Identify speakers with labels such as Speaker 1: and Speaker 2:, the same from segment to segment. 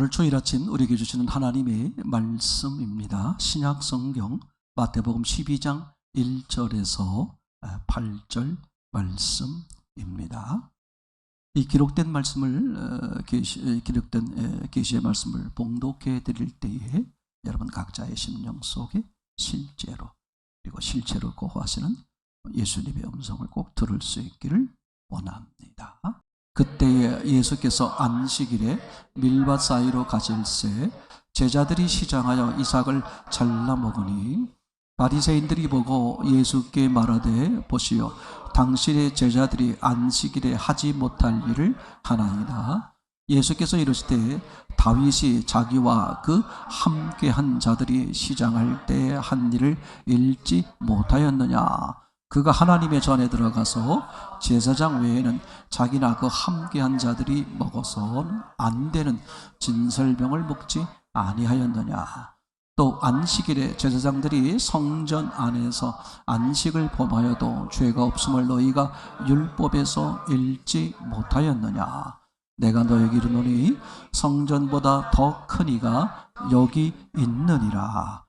Speaker 1: 오늘 주일 아침 우리에게 주시는 하나님의 말씀입니다. 신약 성경 마태복음 12장 1절에서 8절 말씀입니다. 이 기록된 말씀을 기록된 계시의 말씀을 봉독해 드릴 때에 여러분 각자의 심령 속에 실제로 그리고 실제로 고하시는 예수님의 음성을 꼭 들을 수 있기를 원합니다. 그때에 예수께서 안식일에 밀밭 사이로 가실새 제자들이 시장하여 이삭을 잘라 먹으니 바리새인들이 보고 예수께 말하되 보시오, 당신의 제자들이 안식일에 하지 못할 일을 하나이다. 예수께서 이르시되 다윗이 자기와 그 함께한 자들이 시장할 때 한 일을 읽지 못하였느냐? 그가 하나님의 전에 들어가서 제사장 외에는 자기나 그 함께한 자들이 먹어서는 안 되는 진설병을 먹지 아니하였느냐? 또 안식일에 제사장들이 성전 안에서 안식을 범하여도 죄가 없음을 너희가 율법에서 읽지 못하였느냐? 내가 너에게 이르노니 성전보다 더 큰 이가 여기 있느니라.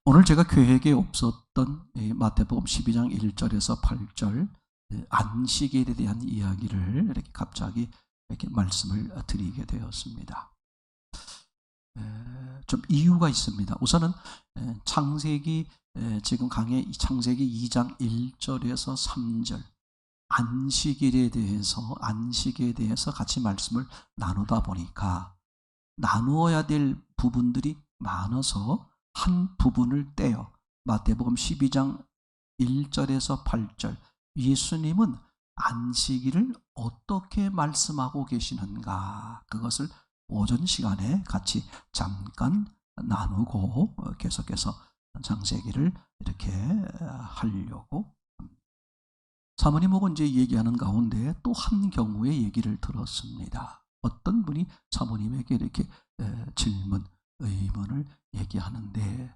Speaker 1: 오늘 제가 계획에 없었던 마태복음 12장 1절에서 8절 안식일에 대한 이야기를 이렇게 갑자기 이렇게 말씀을 드리게 되었습니다. 좀 이유가 있습니다. 우선은 창세기 지금 강의 창세기 2장 1절에서 3절 안식에 대해서 같이 말씀을 나누다 보니까 나누어야 될 부분들이 많아서 한 부분을 떼어 마태복음 12장 1절에서 8절 예수님은 안식일을 어떻게 말씀하고 계시는가, 그것을 오전 시간에 같이 잠깐 나누고 계속해서 창세기를 이렇게 하려고 합니다. 사모님하고 이제 얘기하는 가운데 또 한 경우의 얘기를 들었습니다. 어떤 분이 사모님에게 이렇게 의문을 얘기하는데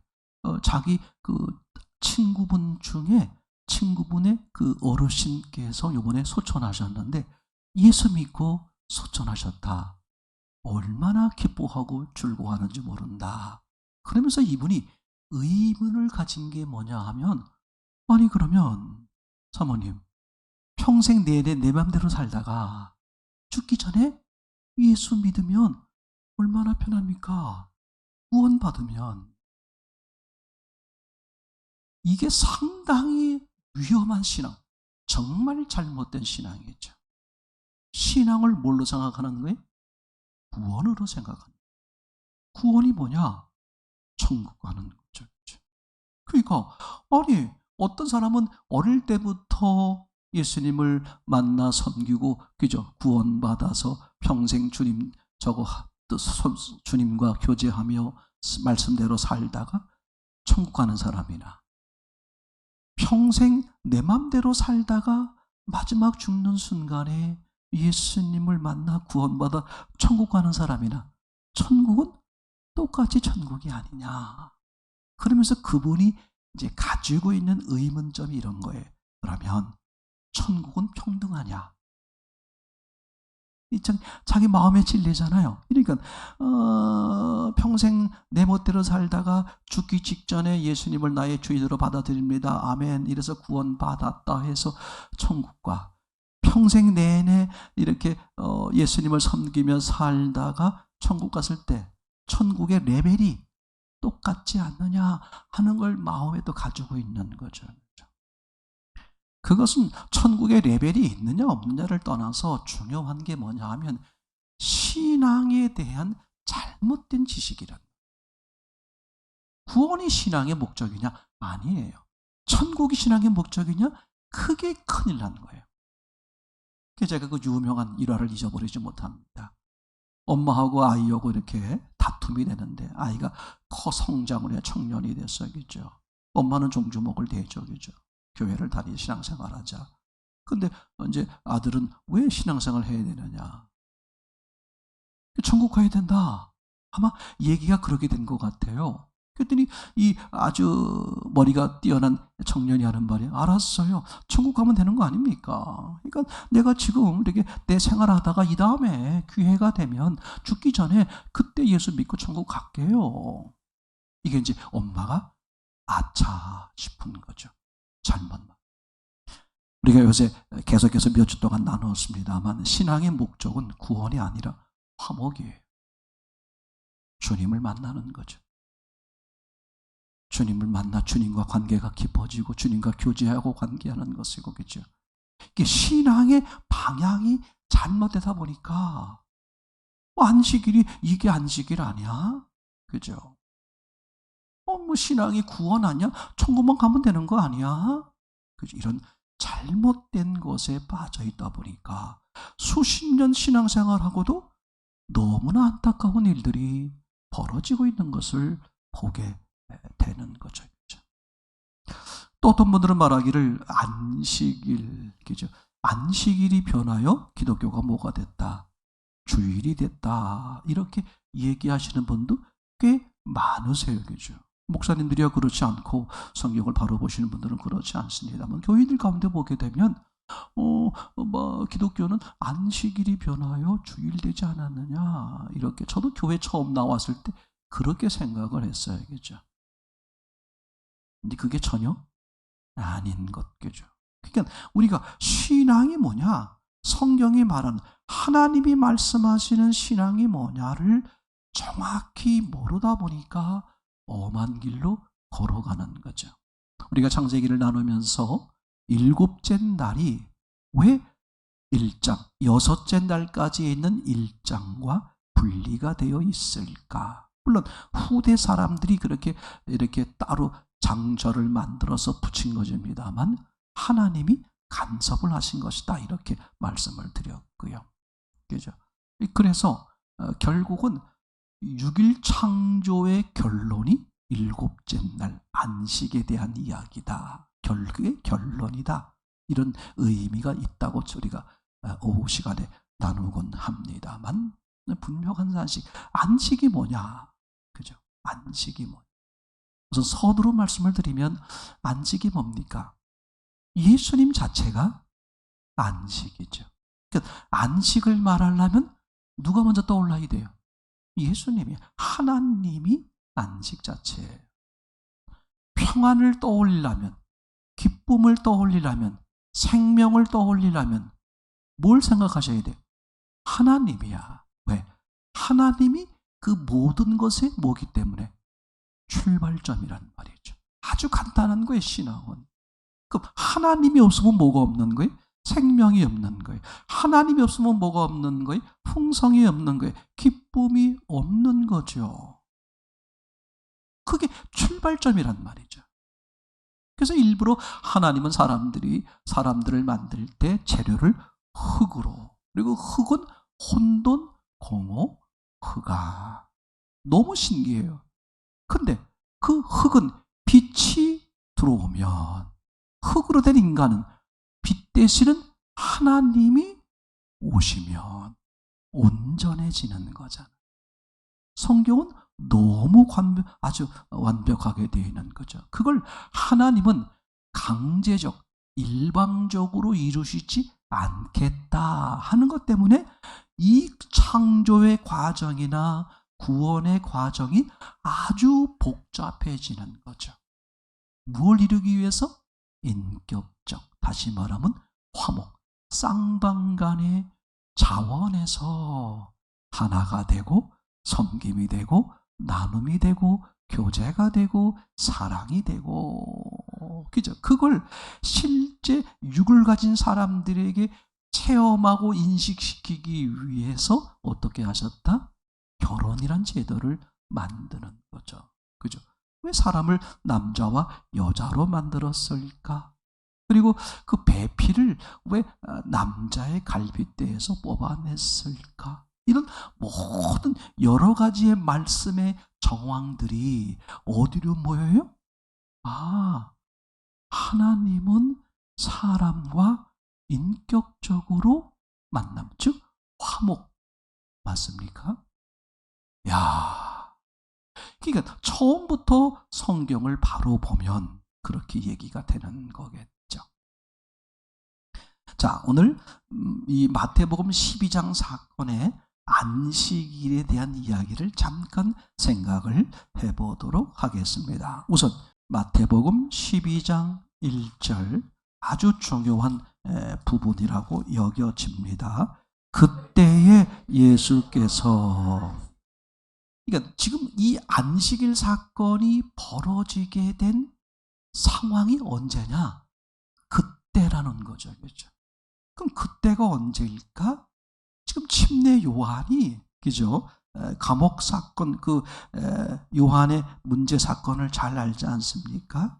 Speaker 1: 자기 그 친구분 중에 친구분의 그 어르신께서 이번에 소천하셨는데 예수 믿고 소천하셨다. 얼마나 기뻐하고 즐거워하는지 모른다. 그러면서 이분이 의문을 가진 게 뭐냐 하면, 아니 그러면 사모님 평생 내내 내 맘대로 살다가 죽기 전에 예수 믿으면 얼마나 편합니까? 구원받으면. 이게 상당히 위험한 신앙, 정말 잘못된 신앙이죠. 신앙을 뭘로 생각하는 거예요? 구원으로 생각하는 거예요. 구원이 뭐냐? 천국 가는 거죠. 그러니까 아니 어떤 사람은 어릴 때부터 예수님을 만나 섬기고 그죠? 구원받아서 평생 주님과 교제하며 말씀대로 살다가 천국 가는 사람이나, 평생 내 맘대로 살다가 마지막 죽는 순간에 예수님을 만나 구원받아 천국 가는 사람이나, 천국은 똑같이 천국이 아니냐. 그러면서 그분이 이제 가지고 있는 의문점이 이런 거예요. 그러면 천국은 평등하냐? 자기 마음에 찔리잖아요. 그러니까 평생 내 멋대로 살다가 죽기 직전에 예수님을 나의 주인으로 받아들입니다. 아멘. 이래서 구원받았다 해서 천국과, 평생 내내 이렇게 예수님을 섬기며 살다가 천국 갔을 때 천국의 레벨이 똑같지 않느냐 하는 걸 마음에 또 가지고 있는 거죠. 그것은 천국의 레벨이 있느냐 없느냐를 떠나서 중요한 게 뭐냐 하면 신앙에 대한 잘못된 지식이란. 구원이 신앙의 목적이냐? 아니에요. 천국이 신앙의 목적이냐? 크게 큰일 나는 거예요. 제가 그 유명한 일화를 잊어버리지 못합니다. 엄마하고 아이하고 이렇게 다툼이 되는데 아이가 커 성장을 해 청년이 됐어야겠죠. 엄마는 종주목을 대적이죠. 교회를 다니 신앙생활하자. 근데 이제 아들은 왜 신앙생활 해야 되느냐? 천국 가야 된다. 아마 얘기가 그렇게 된 것 같아요. 그랬더니 이 아주 머리가 뛰어난 청년이 하는 말이, 알았어요. 천국 가면 되는 거 아닙니까? 그러니까 내가 지금 이렇게 내 생활하다가 이 다음에 기회가 되면 죽기 전에 그때 예수 믿고 천국 갈게요. 이게 이제 엄마가 아차 싶은 거죠. 잘못만. 우리가 요새 계속해서 몇 주 동안 나누었습니다만 신앙의 목적은 구원이 아니라 화목이에요. 주님을 만나는 거죠. 주님을 만나 주님과 관계가 깊어지고 주님과 교제하고 관계하는 것이고, 그죠? 이게 신앙의 방향이 잘못되다 보니까 안식일이 이게 안식일 아니야? 그죠? 뭐 신앙이 구원 아니야? 천국만 가면 되는 거 아니야? 그죠? 이런 잘못된 것에 빠져 있다 보니까 수십 년 신앙생활하고도 너무나 안타까운 일들이 벌어지고 있는 것을 보게 되는 거죠. 또 어떤 분들은 말하기를 안식일, 그죠? 안식일이 변하여 기독교가 뭐가 됐다? 주일이 됐다. 이렇게 얘기하시는 분도 꽤 많으세요. 그죠? 목사님들이야 그렇지 않고 성경을 바로 보시는 분들은 그렇지 않습니다만, 교인들 가운데 보게 되면 기독교는 안식일이 변하여 주일 되지 않았느냐, 이렇게. 저도 교회 처음 나왔을 때 그렇게 생각을 했어요. 그죠? 근데 그게 전혀 아닌 것, 그죠? 그러니까 우리가 신앙이 뭐냐, 성경이 말하는 하나님이 말씀하시는 신앙이 뭐냐를 정확히 모르다 보니까 엄한 길로 걸어가는 거죠. 우리가 창세기를 나누면서 7째 날이 왜 1장, 6째 날까지 있는 1장과 분리가 되어 있을까? 물론 후대 사람들이 그렇게 이렇게 따로 장절을 만들어서 붙인 것입니다만 하나님이 간섭을 하신 것이다, 이렇게 말씀을 드렸고요. 그죠? 그래서 결국은 6일 창조의 결론이 7째 날 안식에 대한 이야기다. 그게 결론이다. 이런 의미가 있다고 우리가 오후 시간에 나누곤 합니다만, 분명한 사실, 안식이 뭐냐? 그죠? 안식이 뭐냐? 우선 서두로 말씀을 드리면 안식이 뭡니까? 예수님 자체가 안식이죠. 그러니까 안식을 말하려면 누가 먼저 떠올라야 돼요? 예수님이, 하나님이 안식 자체예요. 평안을 떠올리려면, 기쁨을 떠올리려면, 생명을 떠올리려면 뭘 생각하셔야 돼요? 하나님이야. 왜? 하나님이 그 모든 것의 뭐기 때문에 출발점이란 말이죠. 아주 간단한 거예요, 신앙은. 그럼 하나님이 없으면 뭐가 없는 거예요? 생명이 없는 거예요. 하나님이 없으면 뭐가 없는 거예요? 풍성이 없는 거예요. 기쁨이 없는 거죠. 그게 출발점이란 말이죠. 그래서 일부러 하나님은 사람들을 만들 때 재료를 흙으로, 그리고 흙은 혼돈, 공허, 흑아. 너무 신기해요. 근데 그 흙은 빛이 들어오면, 흙으로 된 인간은 빛 대신은 하나님이 오시면 온전해지는 거잖아요. 성경은 너무 아주 완벽하게 되어 있는 거죠. 그걸 하나님은 강제적, 일방적으로 이루시지 않겠다 하는 것 때문에 이 창조의 과정이나 구원의 과정이 아주 복잡해지는 거죠. 무엇을 이루기 위해서? 인격적, 다시 말하면 화목, 쌍방간의 자원에서 하나가 되고 섬김이 되고 나눔이 되고 교제가 되고 사랑이 되고, 그죠? 그걸 실제 육을 가진 사람들에게 체험하고 인식시키기 위해서 어떻게 하셨다? 결혼이란 제도를 만드는 거죠. 그죠? 왜 사람을 남자와 여자로 만들었을까? 그리고 그 배피를 왜 남자의 갈빗대에서 뽑아냈을까? 이런 모든 여러 가지의 말씀의 정황들이 어디로 모여요? 하나님은 사람과 인격적으로 만남, 즉 화목, 맞습니까? 야, 그러니까 처음부터 성경을 바로 보면 그렇게 얘기가 되는 거겠죠. 자, 오늘 이 마태복음 12장 사건의 안식일에 대한 이야기를 잠깐 생각을 해보도록 하겠습니다. 우선 마태복음 12장 1절 아주 중요한 부분이라고 여겨집니다. 그때에 예수께서, 그러니까 지금 이 안식일 사건이 벌어지게 된 상황이 언제냐? 그때라는 거죠. 그렇죠? 그럼 그때가 언제일까? 지금 침례 요한이, 그죠? 감옥 사건, 요한의 문제 사건을 잘 알지 않습니까?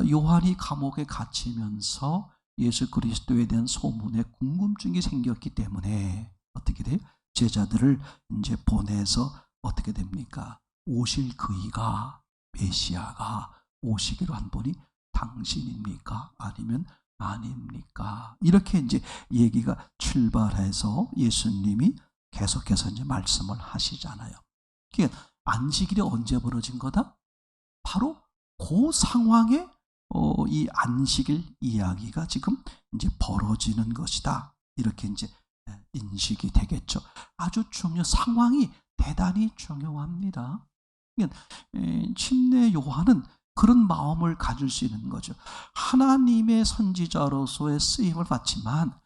Speaker 1: 요한이 감옥에 갇히면서 예수 그리스도에 대한 소문에 궁금증이 생겼기 때문에 어떻게 돼요? 제자들을 이제 보내서 어떻게 됩니까? 오실 그이가, 메시아가 오시기로 한 분이 당신입니까? 아니면 아닙니까? 이렇게 이제 얘기가 출발해서 예수님이 계속해서 이제 말씀을 하시잖아요. 그러니까 안식일이 언제 벌어진 거다? 바로 그 상황에 이 안식일 이야기가 지금 이제 벌어지는 것이다. 이렇게 이제 인식이 되겠죠. 아주 상황이 대단히 중요합니다. 그러니까 침례 요한은 그런 마음을 가질 수 있는 거죠. 하나님의 선지자로서의 쓰임을 받지만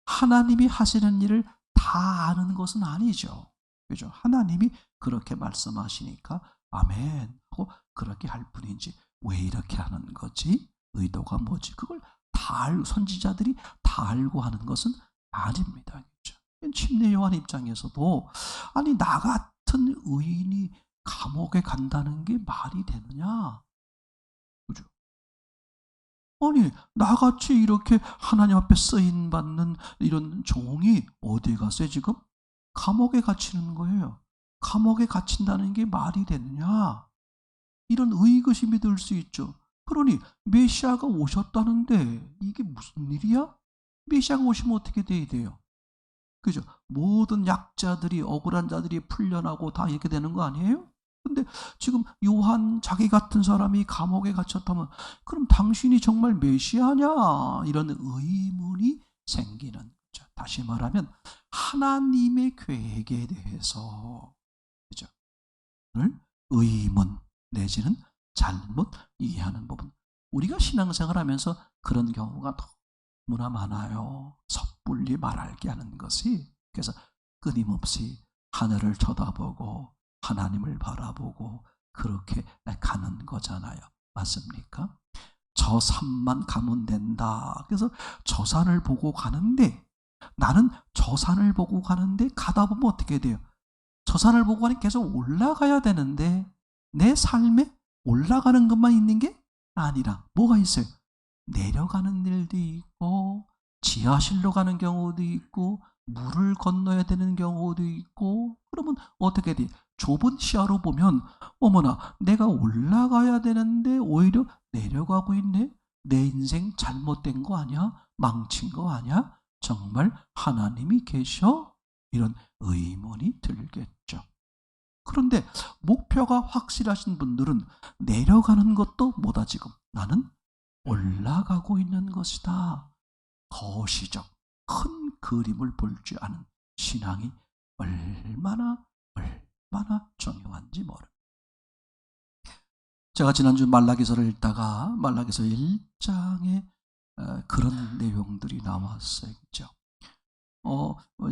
Speaker 1: 하나님이 하시는 일을 다 아는 것은 아니죠. 그죠? 하나님이 그렇게 말씀하시니까 아멘 하고 그렇게 할 뿐이지 왜 이렇게 하는 거지? 의도가 뭐지? 그걸 다 알고 선지자들이 다 알고 하는 것은 아닙니다. 그죠? 침례 요한 입장에서도 아니 나 같은 의인이 감옥에 간다는 게 말이 되느냐? 그죠? 아니 나같이 이렇게 하나님 앞에 쓰임 받는 이런 종이 어디에 갔어요 지금? 감옥에 갇히는 거예요. 감옥에 갇힌다는 게 말이 되느냐? 이런 의구심이 들 수 있죠. 그러니 메시아가 오셨다는데 이게 무슨 일이야? 메시아가 오시면 어떻게 돼야 돼요? 그죠? 모든 약자들이 억울한 자들이 풀려나고 다 이렇게 되는 거 아니에요? 근데 지금 요한 자기 같은 사람이 감옥에 갇혔다면 그럼 당신이 정말 메시아냐? 이런 의문이 생기는 거죠. 다시 말하면 하나님의 계획에 대해서 그죠? 의문 내지는 잘못 이해하는 부분. 우리가 신앙생활하면서 그런 경우가 너무나 많아요. 섣불리 말할게 하는 것이. 그래서 끊임없이 하늘을 쳐다보고 하나님을 바라보고 그렇게 가는 거잖아요. 맞습니까? 저 산만 가면 된다. 그래서 저 산을 보고 가는데 나는 저 산을 보고 가는데 가다 보면 어떻게 돼요? 저 산을 보고 가니 계속 올라가야 되는데 내 삶에 올라가는 것만 있는 게 아니라 뭐가 있어요? 내려가는 일도 있고 지하실로 가는 경우도 있고 물을 건너야 되는 경우도 있고 그러면 어떻게 돼? 좁은 시야로 보면 어머나 내가 올라가야 되는데 오히려 내려가고 있네. 내 인생 잘못된 거 아니야? 망친 거 아니야? 정말 하나님이 계셔? 이런 의문이 들겠죠. 그런데 목표가 확실하신 분들은 내려가는 것도 뭐다 지금? 나는 올라가고 있는 것이다. 거시적 큰 그림을 볼 줄 아는 신앙이 얼마나 중요한지 모릅니다. 제가 지난주 말라기서를 읽다가 말라기서 1장에 그런 내용들이 나왔어요. 그렇죠?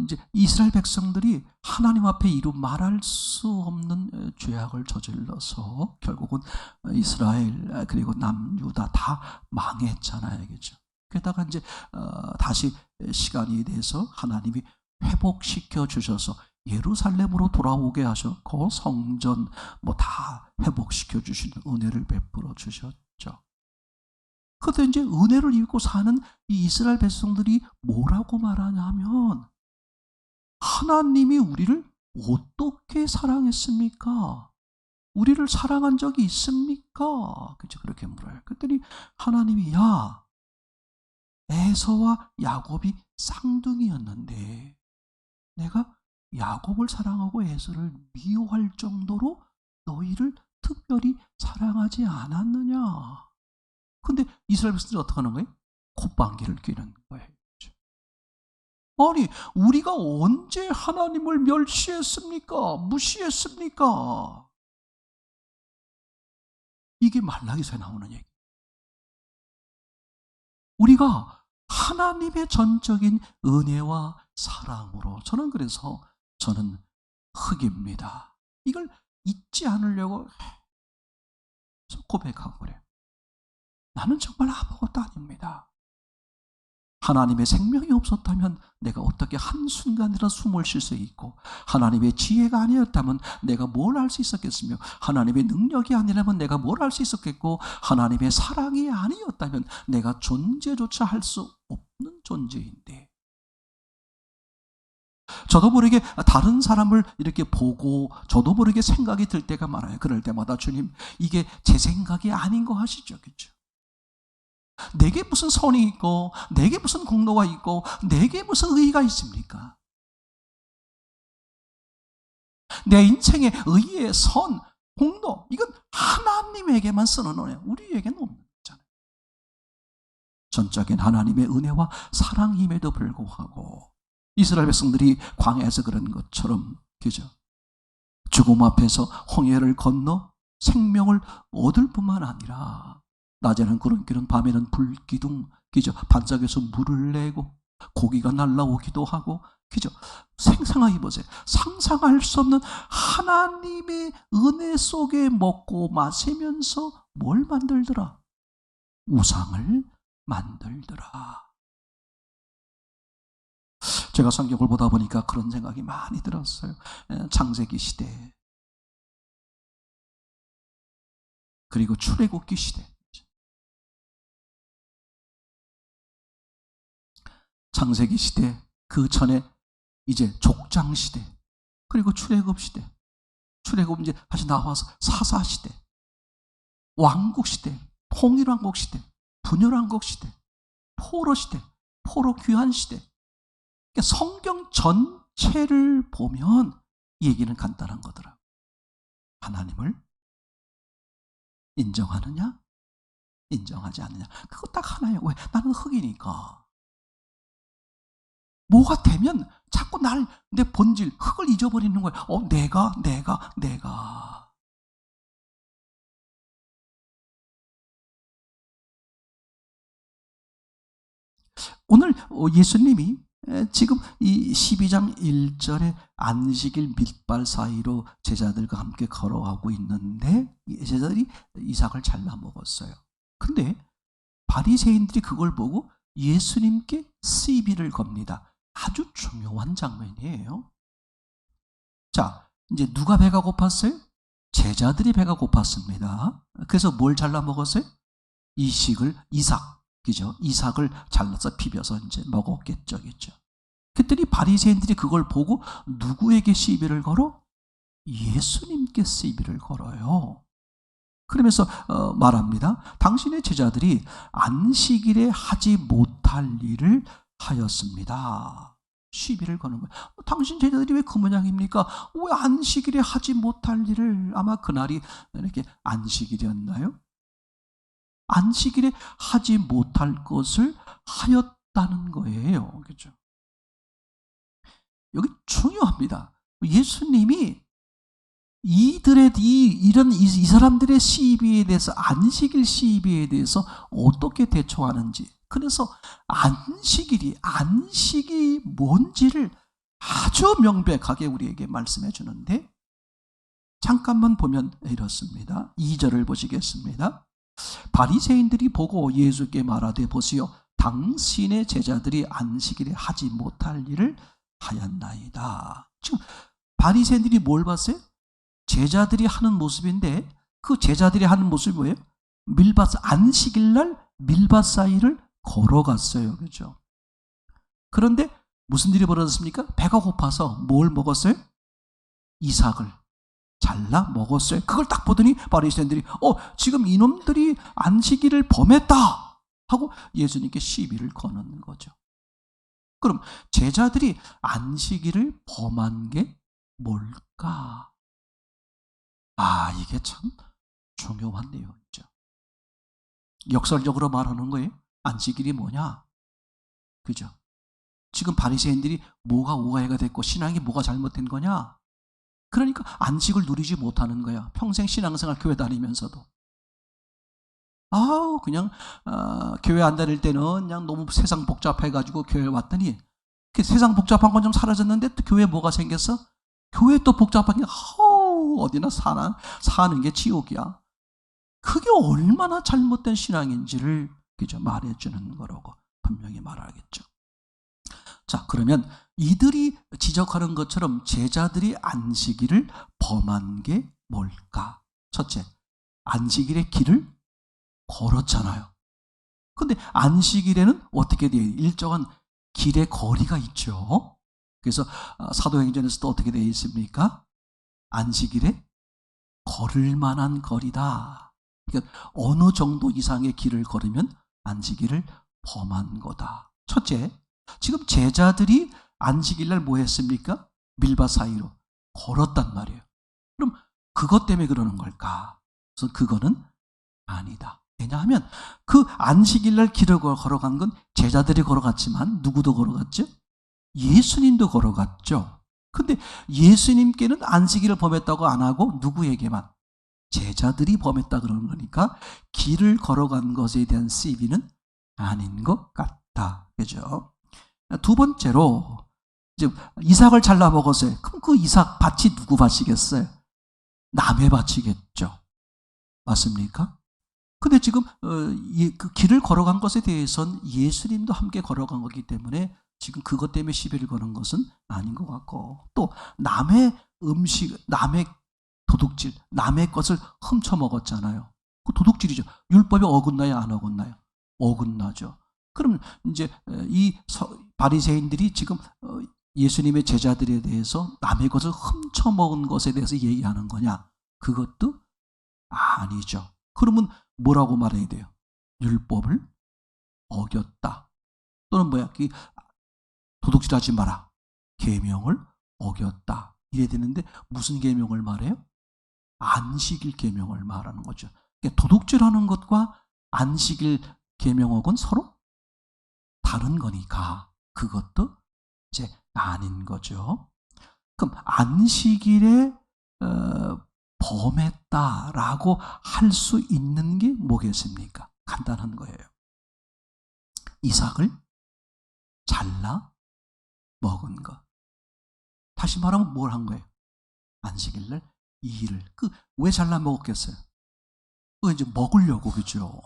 Speaker 1: 이제 이스라엘 백성들이 하나님 앞에 이루 말할 수 없는 죄악을 저질러서 결국은 이스라엘 그리고 남유다 다 망했잖아요, 그렇죠? 게다가 이제 다시 시간이 돼서 하나님이 회복시켜 주셔서 예루살렘으로 돌아오게 하셨고 성전 뭐 다 회복시켜 주시는 은혜를 베풀어 주셨죠. 그때 이제 은혜를 입고 사는 이 이스라엘 백성들이 뭐라고 말하냐면 하나님이 우리를 어떻게 사랑했습니까? 우리를 사랑한 적이 있습니까? 그렇죠? 그렇게 물어요. 그랬더니 하나님이 야 에서와 야곱이 쌍둥이였는데 내가 야곱을 사랑하고 에서를 미워할 정도로 너희를 특별히 사랑하지 않았느냐. 근데 이스라엘 백성들이 어떻게 하는 거예요? 콧방귀를 뀌는 거예요. 아니, 우리가 언제 하나님을 멸시했습니까? 무시했습니까? 이게 말라기서에 나오는 얘기. 우리가 하나님의 전적인 은혜와 사랑으로, 저는 흙입니다. 이걸 잊지 않으려고 고백하고 그래요. 나는 정말 아무것도 아닙니다. 하나님의 생명이 없었다면 내가 어떻게 한순간이라도 숨을 쉴 수 있고, 하나님의 지혜가 아니었다면 내가 뭘 할 수 있었겠으며, 하나님의 능력이 아니라면 내가 뭘 할 수 있었겠고, 하나님의 사랑이 아니었다면 내가 존재조차 할 수 없는 존재인데, 저도 모르게 다른 사람을 이렇게 보고 저도 모르게 생각이 들 때가 많아요. 그럴 때마다 주님, 이게 제 생각이 아닌 거 아시죠? 그렇죠? 내게 무슨 선이 있고, 내게 무슨 공로가 있고, 내게 무슨 의의가 있습니까? 내 인생의 의의 선, 공로, 이건 하나님에게만 쓰는 은혜, 우리에게는 없는 거잖아요. 전적인 하나님의 은혜와 사랑임에도 불구하고 이스라엘 백성들이 광야에서 그런 것처럼, 그죠? 죽음 앞에서 홍해를 건너 생명을 얻을 뿐만 아니라 낮에는 구름기둥, 밤에는 불기둥, 그죠? 반짝여서 물을 내고 고기가 날라오기도 하고, 그죠? 생생하게 보세요. 상상할 수 없는 하나님의 은혜 속에 먹고 마시면서 뭘 만들더라? 우상을 만들더라. 제가 성경을 보다 보니까 그런 생각이 많이 들었어요. 창세기 시대, 그리고 출애굽기 시대. 창세기 시대, 그 전에 이제 족장 시대, 그리고 출애굽 시대, 출애굽 이제 다시 나와서 사사 시대, 왕국 시대, 통일왕국 시대, 분열왕국 시대, 포로 시대, 포로 귀환 시대. 그러니까 성경 전체를 보면 이 얘기는 간단한 거더라. 하나님을 인정하느냐, 인정하지 않느냐. 그거 딱 하나예요. 왜? 나는 흙이니까. 뭐가 되면 자꾸 내 본질, 흙을 잊어버리는 거예요. 내가. 오늘 예수님이 지금 이 12장 1절에 안식일 밑발 사이로 제자들과 함께 걸어가고 있는데, 제자들이 이삭을 잘라 먹었어요. 근데 바리새인들이 그걸 보고 예수님께 시비를 겁니다. 아주 중요한 장면이에요. 자, 이제 누가 배가 고팠어요? 제자들이 배가 고팠습니다. 그래서 뭘 잘라 먹었어요? 이삭, 그죠? 이삭을 잘라서 비벼서 이제 먹었겠죠, 그죠? 그랬더니 바리새인들이 그걸 보고 누구에게 시비를 걸어? 예수님께 시비를 걸어요. 그러면서 말합니다. 당신의 제자들이 안식일에 하지 못할 일을 하였습니다. 시비를 거는 거예요. 당신 제자들이 왜 그 모양입니까? 왜 안식일에 하지 못할 일을, 아마 그날이 이렇게 안식일이었나요? 안식일에 하지 못할 것을 하였다는 거예요. 그렇죠? 여기 중요합니다. 예수님이 이 사람들의 시비에 대해서, 안식일 시비에 대해서 어떻게 대처하는지, 그래서 안식이 뭔지를 아주 명백하게 우리에게 말씀해 주는데, 잠깐만 보면 이렇습니다. 2절을 보시겠습니다. 바리새인들이 보고 예수께 말하되, 보시오, 당신의 제자들이 안식일에 하지 못할 일을 하였나이다. 지금 바리새인들이 뭘 봤어요? 제자들이 하는 모습인데, 그 제자들이 하는 모습이 뭐예요? 안식일날 밀밭 사이를 걸어갔어요. 그렇죠? 그런데 무슨 일이 벌어졌습니까? 배가 고파서 뭘 먹었어요? 이삭을 잘라 먹었어요. 그걸 딱 보더니 바리새인들이 지금 이놈들이 안식일을 범했다 하고 예수님께 시비를 거는 거죠. 그럼 제자들이 안식일을 범한 게 뭘까? 이게 참 중요한 내용이죠. 역설적으로 말하는 거예요. 안식일이 뭐냐? 그죠? 지금 바리새인들이 뭐가 오해가 됐고 신앙이 뭐가 잘못된 거냐? 그러니까 안식을 누리지 못하는 거야. 평생 신앙생활 교회 다니면서도. 그냥 교회 안 다닐 때는 그냥 너무 세상 복잡해가지고 교회 왔더니 세상 복잡한 건 좀 사라졌는데 또 교회에 뭐가 생겼어? 교회 또 복잡한 게 어디나 사는 게 지옥이야. 그게 얼마나 잘못된 신앙인지를 그저 말해주는 거라고 분명히 말하겠죠. 자, 그러면 이들이 지적하는 것처럼 제자들이 안식일을 범한 게 뭘까? 첫째, 안식일의 길을 걸었잖아요. 근데 안식일에는 어떻게 돼요? 일정한 길의 거리가 있죠. 그래서 사도행전에서도 어떻게 되어 있습니까? 안식일에 걸을 만한 거리다. 그러니까 어느 정도 이상의 길을 걸으면 안식일을 범한 거다. 첫째, 지금 제자들이 안식일날 뭐 했습니까? 밀밭 사이로 걸었단 말이에요. 그럼 그것 때문에 그러는 걸까? 그래서 그거는 아니다. 왜냐하면 그 안식일날 길을 걸어간 건 제자들이 걸어갔지만 누구도 걸어갔죠? 예수님도 걸어갔죠. 근데 예수님께는 안식일을 범했다고 안 하고 누구에게만? 제자들이 범했다 그러는 거니까 길을 걸어간 것에 대한 시비는 아닌 것 같다. 그죠? 두 번째로 이제 이삭을 잘라 먹었어요. 그럼 그 이삭 밭이 누구 밭이겠어요? 남의 밭이겠죠. 맞습니까? 근데 지금 그 길을 걸어간 것에 대해서는 예수님도 함께 걸어간 거기 때문에 지금 그것 때문에 시비를 거는 것은 아닌 것 같고, 또 남의 음식, 남의 도둑질, 남의 것을 훔쳐 먹었잖아요. 그 도둑질이죠. 율법에 어긋나요, 안 어긋나요? 어긋나죠. 그럼 이제 이 바리새인들이 지금 예수님의 제자들에 대해서 남의 것을 훔쳐 먹은 것에 대해서 얘기하는 거냐? 그것도 아니죠. 그러면 뭐라고 말해야 돼요? 율법을 어겼다. 또는 도둑질하지 마라. 계명을 어겼다. 이래야 되는데 무슨 계명을 말해요? 안식일 계명을 말하는 거죠. 그러니까 도둑질하는 것과 안식일 계명억은 서로 다른 거니까 그것도 이제 아닌 거죠. 그럼 안식일에 범했다라고 할 수 있는 게 뭐겠습니까? 간단한 거예요. 이삭을 잘라 먹은 것. 다시 말하면 뭘 한 거예요? 안식일날 이 일을. 왜 잘라 먹었겠어요? 이제 먹으려고, 그죠?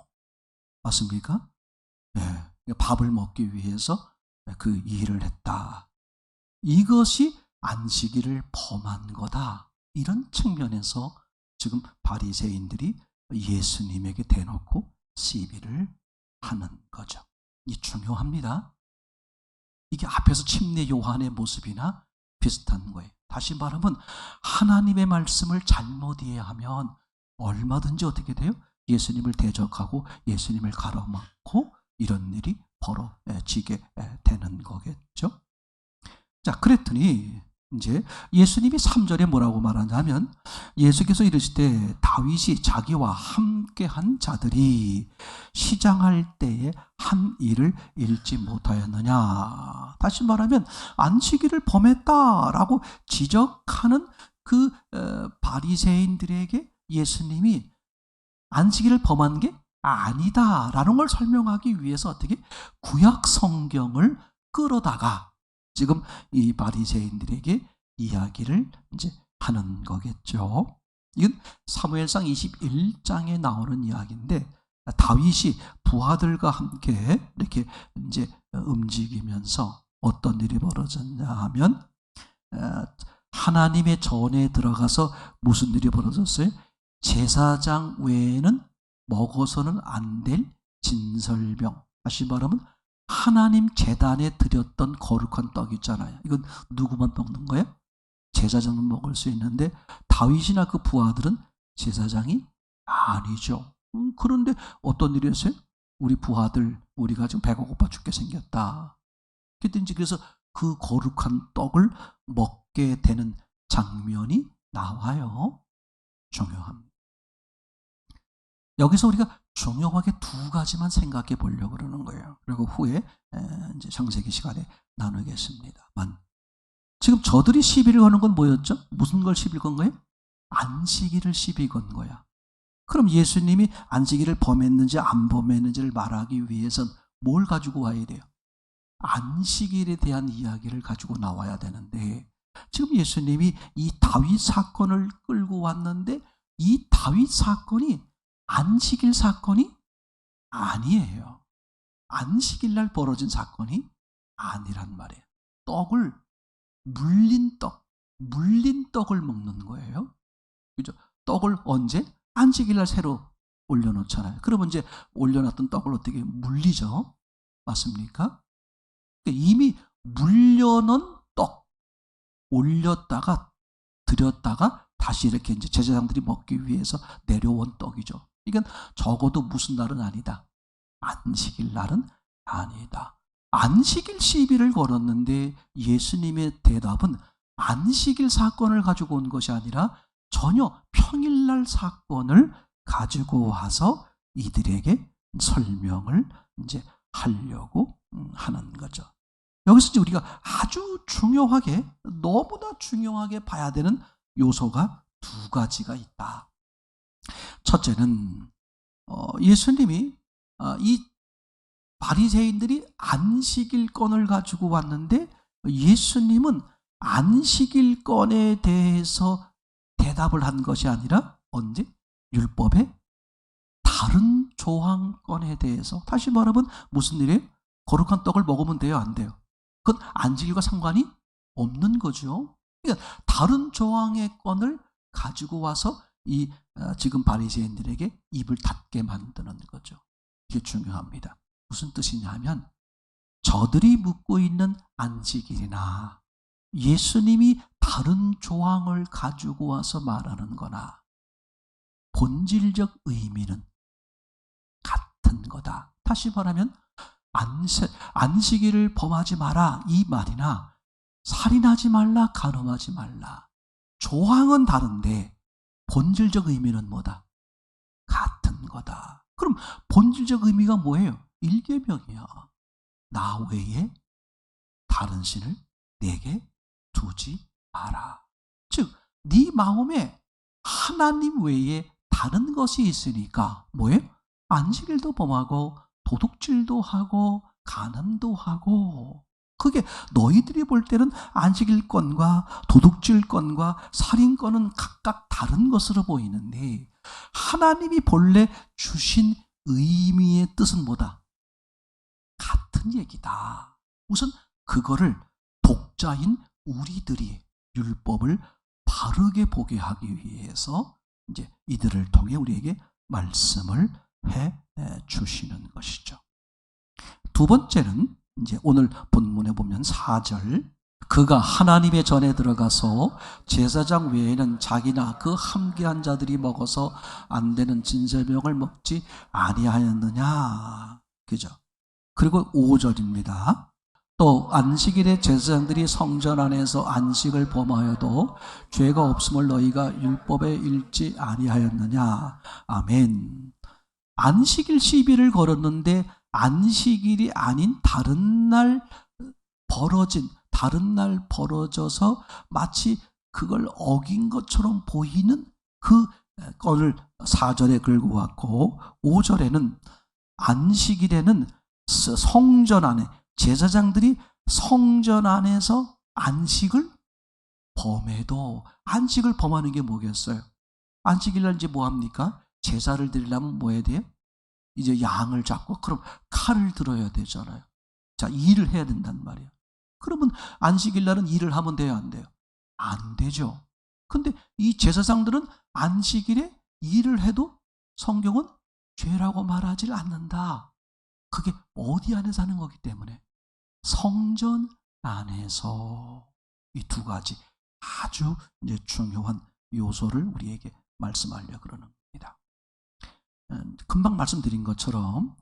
Speaker 1: 맞습니까? 네. 밥을 먹기 위해서 그 일을 했다. 이것이 안식일을 범한 거다. 이런 측면에서 지금 바리새인들이 예수님에게 대놓고 시비를 하는 거죠. 이 중요합니다. 이게 앞에서 침례 요한의 모습이나 비슷한 거예요. 다시 말하면 하나님의 말씀을 잘못 이해하면 얼마든지 어떻게 돼요? 예수님을 대적하고 예수님을 가로막고 이런 일이 벌어지게 되는 거겠죠. 자, 그랬더니 이제 예수님이 3절에 뭐라고 말하냐면, 예수께서 이르시되 다윗이 자기와 함께한 자들이 시장할 때에 한 일을 잃지 못하였느냐. 다시 말하면 안식일을 범했다라고 지적하는 그 바리새인들에게 예수님이 안식일을 범한 게 아니다라는 걸 설명하기 위해서 어떻게 구약 성경을 끌어다가 지금 이 바리새인들에게 이야기를 이제 하는 거겠죠. 이건 사무엘상 21장에 나오는 이야기인데, 다윗이 부하들과 함께 이렇게 이제 움직이면서 어떤 일이 벌어졌냐 하면, 하나님의 전에 들어가서 무슨 일이 벌어졌어요? 제사장 외에는 먹어서는 안 될 진설병. 다시 말하면 하나님 제단에 드렸던 거룩한 떡 있잖아요. 이건 누구만 먹는 거예요? 제사장은 먹을 수 있는데 다윗이나 그 부하들은 제사장이 아니죠. 그런데 어떤 일이었어요? 우리 부하들, 우리가 지금 배가 고파 죽게 생겼다. 그래서 그 거룩한 떡을 먹게 되는 장면이 나와요. 중요합니다. 여기서 우리가 중요하게 두 가지만 생각해 보려고 그러는 거예요. 그리고 후에 이제 창세기 시간에 나누겠습니다만, 지금 저들이 시비를 거는 건 뭐였죠? 무슨 걸 시비를 건 거예요? 안식일을 시비 건 거야. 그럼 예수님이 안식일을 범했는지 안 범했는지를 말하기 위해선 뭘 가지고 와야 돼요? 안식일에 대한 이야기를 가지고 나와야 되는데, 지금 예수님이 이 다윗 사건을 끌고 왔는데 이 다윗 사건이 안식일 사건이 아니에요. 안식일 날 벌어진 사건이 아니란 말이에요. 물린 떡을 먹는 거예요. 그죠? 떡을 언제? 안식일 날 새로 올려놓잖아요. 그러면 이제 올려놨던 떡을 어떻게 물리죠? 맞습니까? 그러니까 이미 물려놓은 떡, 올렸다가 드렸다가 다시 이렇게 이제 제사장들이 먹기 위해서 내려온 떡이죠. 이건 적어도 무슨 날은 아니다. 안식일 날은 아니다. 안식일 시비를 걸었는데 예수님의 대답은 안식일 사건을 가지고 온 것이 아니라 전혀 평일날 사건을 가지고 와서 이들에게 설명을 이제 하려고 하는 거죠. 여기서 이제 우리가 아주 중요하게, 너무나 중요하게 봐야 되는 요소가 두 가지가 있다. 첫째는 예수님이 이 바리새인들이 안식일건을 가지고 왔는데 예수님은 안식일건에 대해서 대답을 한 것이 아니라 언제? 율법의 다른 조항건에 대해서. 다시 말하면 무슨 일이에요? 거룩한 떡을 먹으면 돼요? 안 돼요? 그건 안식일과 상관이 없는 거죠. 그러니까 다른 조항의 건을 가지고 와서 이 지금 바리새인들에게 입을 닫게 만드는 거죠. 이게 중요합니다. 무슨 뜻이냐면 저들이 묻고 있는 안식일이나 예수님이 다른 조항을 가지고 와서 말하는 거나 본질적 의미는 같은 거다. 다시 말하면 안식일을 범하지 마라 이 말이나 살인하지 말라, 간음하지 말라, 조항은 다른데 본질적 의미는 뭐다? 같은 거다. 그럼 본질적 의미가 뭐예요? 일계명이야. 나 외에 다른 신을 내게 두지 마라. 즉, 네 마음에 하나님 외에 다른 것이 있으니까 뭐예요? 안식일도 범하고 도둑질도 하고 간음도 하고. 그게 너희들이 볼 때는 안식일권과 도둑질권과 살인권은 각각 다른 것으로 보이는데 하나님이 본래 주신 의미의 뜻은 뭐다? 같은 얘기다. 우선 그거를 독자인 우리들이 율법을 바르게 보게 하기 위해서 이제 이들을 통해 우리에게 말씀을 해 주시는 것이죠. 두 번째는 이제 오늘 본문에 보면 4절, 그가 하나님의 전에 들어가서 제사장 외에는 자기나 그 함께한 자들이 먹어서 안 되는 진설명을 먹지 아니하였느냐. 그죠? 그리고 5절입니다. 또 안식일에 제사장들이 성전 안에서 안식을 범하여도 죄가 없음을 너희가 율법에 읽지 아니하였느냐. 아멘. 안식일 시비를 걸었는데 안식일이 아닌 다른 날 벌어져서 마치 그걸 어긴 것처럼 보이는 그 건을 4절에 끌고 왔고 5절에는 안식일에는 성전 안에 제사장들이 성전 안에서 안식을 범해도, 안식을 범하는 게 뭐겠어요? 안식일 날 이제 뭐 합니까? 제사를 드리려면 뭐 해야 돼요? 이제 양을 잡고 그럼 칼을 들어야 되잖아요. 자, 일을 해야 된단 말이에요. 그러면 안식일 날은 일을 하면 돼요, 안 돼요? 안 되죠. 근데 이 제사장들은 안식일에 일을 해도 성경은 죄라고 말하지 않는다. 그게 어디 안에서 하는 거기 때문에 성전 안에서. 이 두 가지 아주 이제 중요한 요소를 우리에게 말씀하려고 그러는 겁니다. 금방 말씀드린 것처럼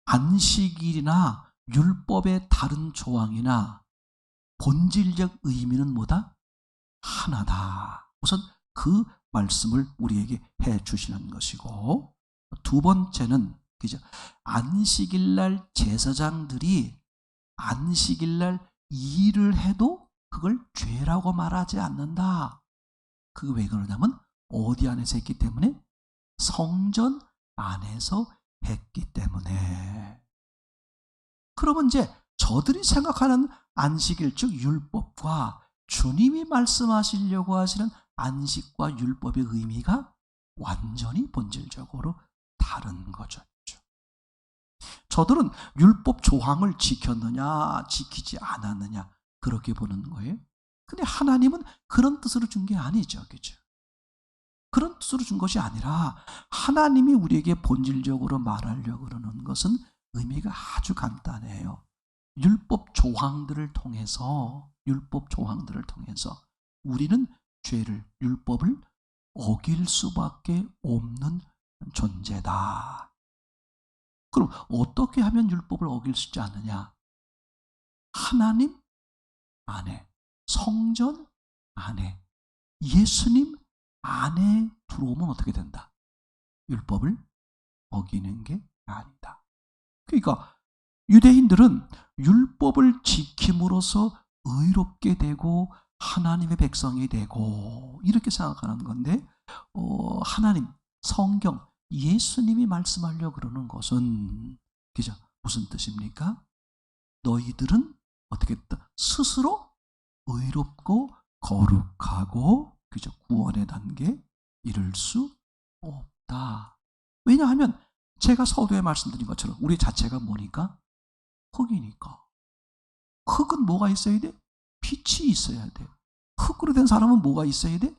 Speaker 1: 안식일이나 율법의 다른 조항이나 본질적 의미는 뭐다? 하나다. 우선 그 말씀을 우리에게 해 주시는 것이고, 두 번째는 그죠? 안식일날 제사장들이 안식일날 일을 해도 그걸 죄라고 말하지 않는다. 그게 왜 그러냐면 어디 안에서 했기 때문에? 성전 안에서 했기 때문에. 그러면 이제 저들이 생각하는 안식일, 즉 율법과 주님이 말씀하시려고 하시는 안식과 율법의 의미가 완전히 본질적으로 다른 거죠. 저들은 율법 조항을 지켰느냐 지키지 않았느냐 그렇게 보는 거예요. 근데 하나님은 그런 뜻으로 준 게 아니죠. 그죠? 그런 뜻으로 준 것이 아니라 하나님이 우리에게 본질적으로 말하려고 그러는 것은 의미가 아주 간단해요. 율법 조항들을 통해서 우리는 죄를, 율법을 어길 수밖에 없는 존재다. 그럼 어떻게 하면 율법을 어길 수 있지 않느냐? 하나님 안에, 성전 안에, 예수님 안에 들어오면 어떻게 된다? 율법을 어기는 게 아니다. 그러니까 유대인들은 율법을 지킴으로써 의롭게 되고 하나님의 백성이 되고 이렇게 생각하는 건데, 하나님, 성경, 예수님이 말씀하려고 그러는 것은 그죠? 무슨 뜻입니까? 너희들은 어떻게 했다? 스스로 의롭고 거룩하고 그죠? 구원의 단계에 이를 수 없다. 왜냐하면 제가 서두에 말씀드린 것처럼 우리 자체가 뭐니까? 흙이니까. 흙은 뭐가 있어야 돼? 빛이 있어야 돼. 흙으로 된 사람은 뭐가 있어야 돼?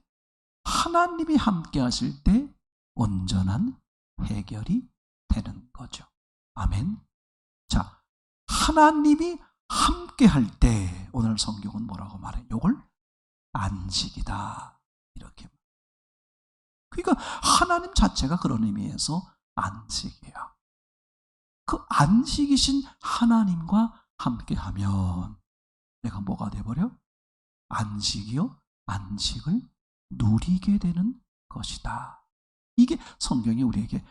Speaker 1: 하나님이 함께 하실 때 온전한 해결이 되는 거죠. 아멘. 자, 하나님이 함께 할 때 오늘 성경은 뭐라고 말해요? 이걸 안식이다. 이렇게. 그러니까 하나님 자체가 그런 의미에서 안식이에요. 그 안식이신 하나님과 함께하면 내가 뭐가 돼버려? 안식이요? 안식을 누리게 되는 것이다. 이게 성경이 우리에게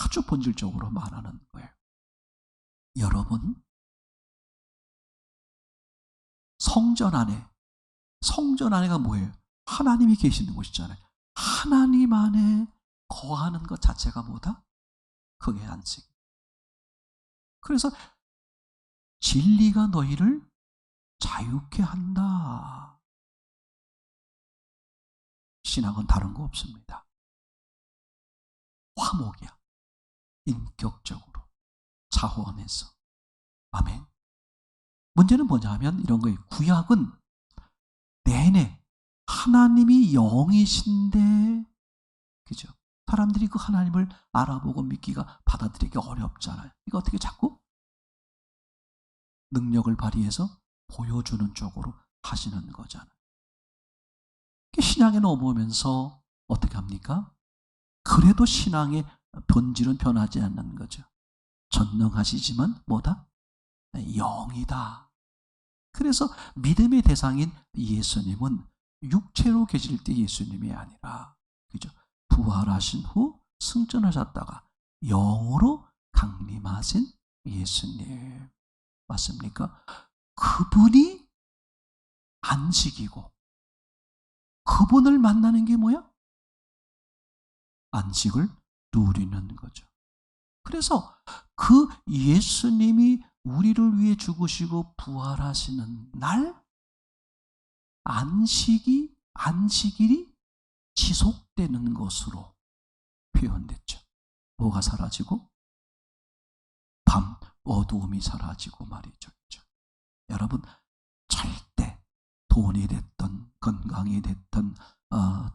Speaker 1: 아주 본질적으로 말하는 거예요. 여러분, 성전 안에가 뭐예요? 하나님이 계시는 곳이잖아요. 하나님 안에 거하는 것 자체가 뭐다? 그게 안식. 그래서 진리가 너희를 자유케 한다. 신앙은 다른 거 없습니다. 화목이야. 인격적으로, 차원에서. 아멘. 문제는 뭐냐 하면 이런 거예요. 구약은 내내 하나님이 영이신데, 그죠? 사람들이 그 하나님을 알아보고 믿기가 받아들이기 어렵잖아요. 이거 어떻게 자꾸 능력을 발휘해서 보여주는 쪽으로 하시는 거잖아요. 신앙에 넘어오면서 어떻게 합니까? 그래도 신앙의 본질은 변하지 않는 거죠. 전능하시지만 뭐다? 영이다. 그래서 믿음의 대상인 예수님은 육체로 계실 때 예수님이 아니라, 그죠? 부활하신 후 승천하셨다가 영으로 강림하신 예수님. 맞습니까? 그분이 안식이고, 그분을 만나는 게 뭐야? 안식을 누리는 거죠. 그래서 그 예수님이 우리를 위해 죽으시고 부활하시는 날 안식일이 지속되는 것으로 표현됐죠. 뭐가 사라지고? 밤 어두움이 사라지고 말이죠. 여러분, 절대 돈이 됐든 건강이 됐든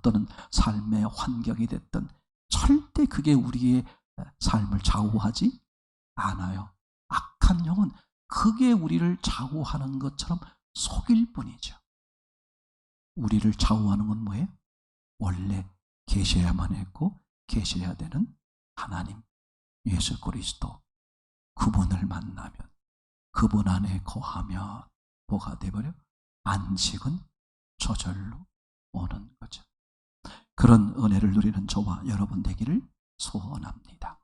Speaker 1: 또는 삶의 환경이 됐든 절대 그게 우리의 삶을 좌우하지 않아요. 악한 영은 그게 우리를 좌우하는 것처럼 속일 뿐이죠. 우리를 좌우하는 건 뭐예요? 원래 계셔야만 했고 계셔야 되는 하나님, 예수 그리스도, 그분을 만나면, 그분 안에 거하면 뭐가 돼버려? 안식은 저절로 오는 거죠. 그런 은혜를 누리는 저와 여러분 되기를 소원합니다.